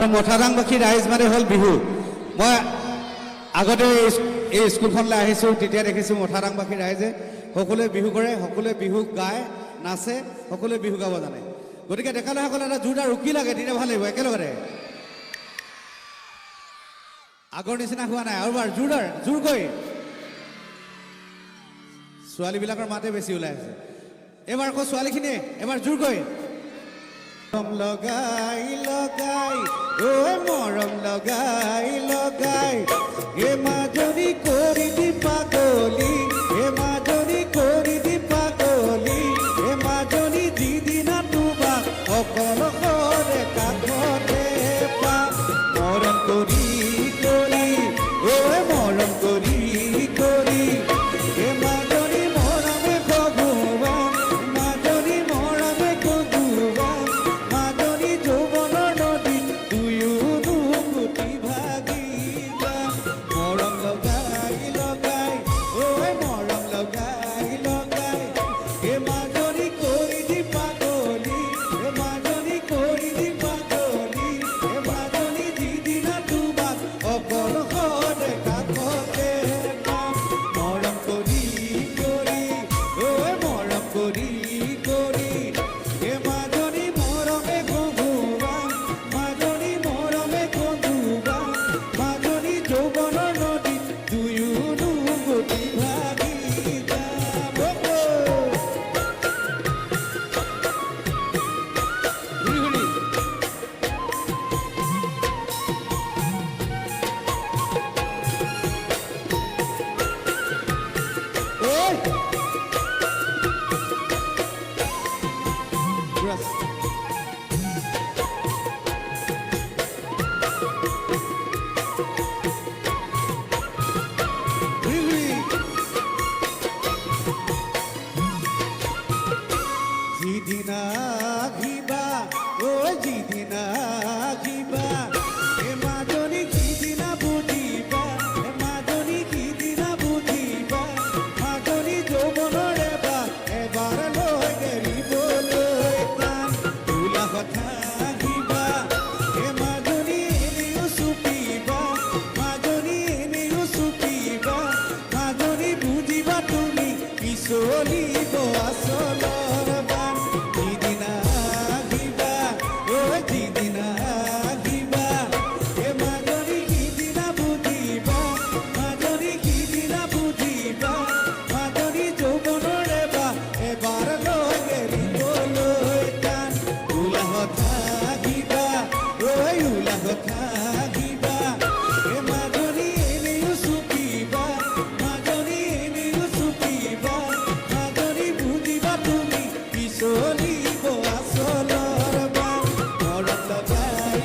মথাৰাংবাসী ৰাইজ মানে হ'ল বিহু। মই আগতে এই স্কুলখনলৈ আহিছোঁ, তেতিয়া দেখিছোঁ মথাৰাংবাসী ৰাইজে সকলোৱে বিহু কৰে, সকলোৱে বিহু গায়, নাচে, সকলোৱে বিহু গাব জানে। গতিকে ডেকালসকলে এটা জোৰদাৰ ৰুকি লাগে, তেতিয়া ভাল লাগিব একেলগতে। আগৰ নিচিনা হোৱা নাই, আৰু বাৰ জোৰদাৰ জোৰকৈ। ছোৱালীবিলাকৰ মাতে বেছি ওলাই আছে। এইবাৰ আকৌ ছোৱালীখিনিয়ে এবাৰ জোৰকৈ। মৰম লগাই লগাই ঐ মৰম লগাই লগাই এ মাজনী কৰি দি পাগলী, এ মাজনী কৰি দি পাগলী, এ মাজনী যিদিনা তোমাক অকলশৰে কাষতে পাম। মৰম কৰি কৰি ঐ মৰম কৰি কৰি এ মাজনী মৰমে ভগৱান, মাজনী মৰমে ভগৱান, মাজনী যৌৱনৰ নদী দুয়োনো গুটি ভাগি যাম। মৰম লগাই লগাই ঐ মৰম লগাই লগাই এ মাজনী কৰি দি পাগলী, এ মাজনী কৰি দি পাগলী, এ মাজনী যিদিনা তোমাক অকলশৰে কাষতে পাম। মৰম কৰি কৰি ঐ মৰম কৰি কৰি এ মাজনী মৰমে ভগৱান, মাজনী মৰমে ভগৱান, মাজনী যৌৱনৰ নদী দুয়োনো গুটি ভাগি যাম। ঘূৰি ঘূৰি ঐ Yes. Really? যিদিনা ঘিবা ঐ যিদিনা ঘিবা এ মাজনী সিদিনা বুজিবা, এ মাজনী সিদিনা বুজিবা, মাজনী যৌৱনৰে বা এবাৰ লৈ গেলিবলৈ টান। তোলা কথা ঘিবা এ মাজনী এনেও চুপিবা, মাজনী এনেও চুপিবা, মাজনী বুজিবা তুমি পিছলিব আচলৰ বান। যিদিনা ঘিবা ঐ যিদিনা ঘিবা এ মাজনী সিদিনা বুজিবা, মাজনী সিদিনা বুজিবা, মাজনী যৌৱনৰে বা এবাৰ লৈ গেলিবলৈ টান। উলাহত ঘিবা ঐ উলাহত ঘিবা এ মাজনী এনেও চুপিবা, মাজনী এনেও চুপিবা, মাজনী বুজিবা তুমি পিছলিব আচলৰ বান। মৰম লগাই